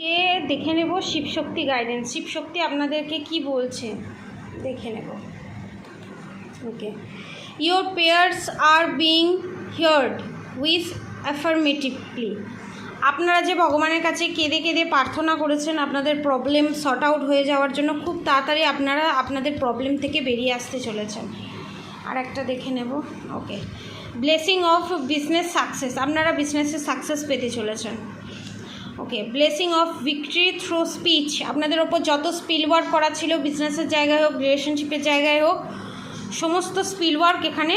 কে দেখে নেব শিবশক্তি গাইডেন্স। শিবশক্তি আপনাদেরকে কি বলছে দেখে নেব। Okay, your prayers are being heard with affirmatively. আপনারা যে ভগবানের কাছে কেঁদে কেঁদে প্রার্থনা করেছেন আপনাদের প্রবলেম সর্ট আউট হয়ে যাওয়ার জন্য, খুব তাড়াতাড়ি আপনারা আপনাদের প্রবলেম থেকে বেরিয়ে আসতে চলেছেন। আর একটা দেখে নেব। Okay, blessing of business success. আপনারা বিজনেসে সাকসেস পেতে চলেছেন। Okay, blessing of victory through speech. আপনাদের ওপর যত স্পিল ওয়ার্ক করা ছিল, বিজনেসের জায়গায় হোক, রিলেশনশিপের জায়গায় হোক, সমস্ত স্পিল ওয়ার্ক এখানে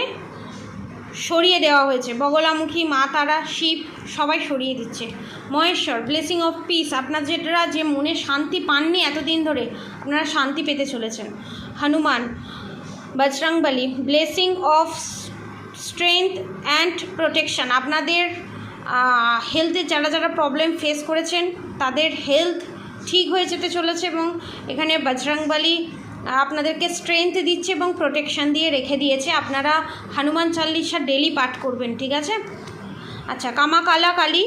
সরিয়ে দেওয়া হয়েছে। বগলামুখী, মা তারা, শিব সবাই সরিয়ে দিচ্ছে। Maheshwar, blessing of piece. আপনারা যে মনে শান্তি পাননি এতদিন ধরে, আপনারা শান্তি পেতে চলেছেন। Hanuman, Bajrangbali, blessing of strength and protection. আপনাদের হেলথের যারা প্রবলেম ফেস করেছেন তাদের হেলথ ঠিক হয়ে যেতে চলেছে, এবং এখানে বজরংবলী আপনাদেরকে স্ট্রেংথ দিচ্ছে এবং প্রোটেকশান দিয়ে রেখে দিয়েছে। আপনারা হনুমান চালিসা ডেলি পাঠ করবেন, ঠিক আছে? আচ্ছা, Kamakala Kali,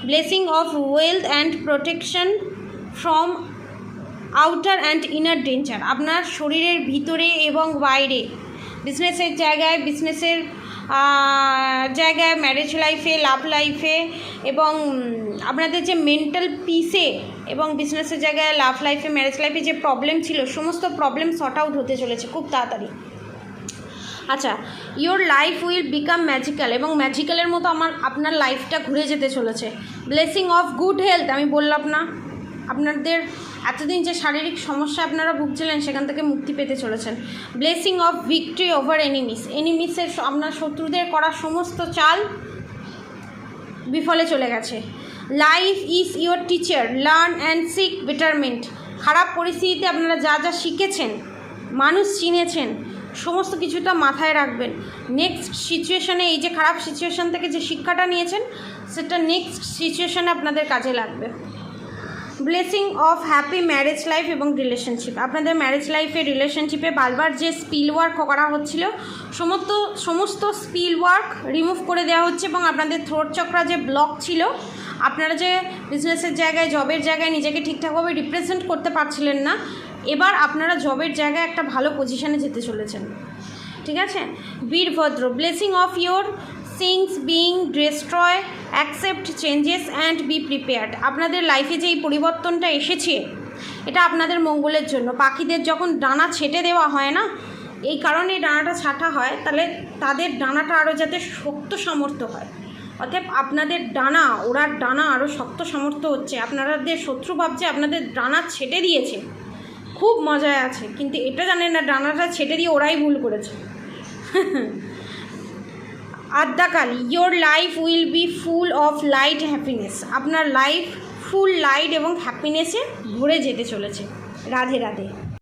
blessing of wealth and protection from outer and inner danger. আপনার শরীরের ভিতরে এবং বাইরে, বিজনেসের জায়গায়, ম্যারেজ লাইফে, লাভ লাইফে, এবং আপনাদের যে মেন্টাল পিসে এবং বিজনেসের জায়গায়, লাভ লাইফে, ম্যারেজ লাইফে যে প্রবলেম ছিল, সমস্ত প্রবলেম সর্ট আউট হতে চলেছে খুব তাড়াতাড়ি। আচ্ছা, your life will become magical, এবং ম্যাজিক্যালের মতো আপনার লাইফটা ঘুরে যেতে চলেছে। Blessing of good health. আমি বললাম না, আপনাদের এতদিন যে শারীরিক সমস্যা আপনারা ভুগছিলেন সেখান থেকে মুক্তি পেতে চলেছেন। ব্লেসিং অফ ভিক্টরি ওভার এনিমিসের আপনার শত্রুদের করা সমস্ত চাল বিফলে চলে গেছে। Life is your teacher, learn and seek betterment. খারাপ পরিস্থিতিতে আপনারা যা শিখেছেন, মানুষ চিনেছেন, সমস্ত কিছুটা মাথায় রাখবেন। নেক্সট সিচুয়েশানে, এই যে খারাপ সিচুয়েশান থেকে যে শিক্ষাটা নিয়েছেন সেটা নেক্সট সিচুয়েশানে আপনাদের কাজে লাগবে। Blessing of happy marriage life এবং রিলেশনশিপ। আপনাদের ম্যারেজ লাইফে, রিলেশনশিপে বারবার যে স্পিল ওয়ার্ক করা হচ্ছিল, সমস্ত স্পিল ওয়ার্ক রিমুভ করে দেওয়া হচ্ছে, এবং আপনাদের থ্রোট চক্রা যে ব্লক ছিল, আপনারা যে বিজনেসের জায়গায়, জবের জায়গায় নিজেকে ঠিকঠাকভাবে রিপ্রেজেন্ট করতে পারছিলেন না, এবার আপনারা জবের জায়গায় একটা ভালো পজিশানে যেতে চলেছেন, ঠিক আছে? Virabhadra, blessing of your things being destroy, accept changes and be prepared. আপনাদের লাইফে যে এই পরিবর্তনটা এসেছে, এটা আপনাদের মঙ্গলের জন্য। পাখিদের যখন ডানা ছেটে দেওয়া হয় না, এই কারণে ডানাটা ছাঁটা হয়, তাহলে তাদের ডানাটা আরও যাতে শক্ত সামর্থ্য হয়। অতএব আপনাদের ডানা, ওরার ডানা আরও শক্ত সামর্থ্য হচ্ছে। আপনাদের শত্রু ভাবছে আপনাদের ডানা ছেটে দিয়েছে, খুব মজায় আছে, কিন্তু এটা জানেন না ডানাটা ছেটে দিয়ে ওরাই ভুল করেছে। Adyakali, your life will be full of light happiness. আপনার লাইফ ফুল লাইট এবং হ্যাপিনেসে ভরে যেতে চলেছে। রাধে রাধে।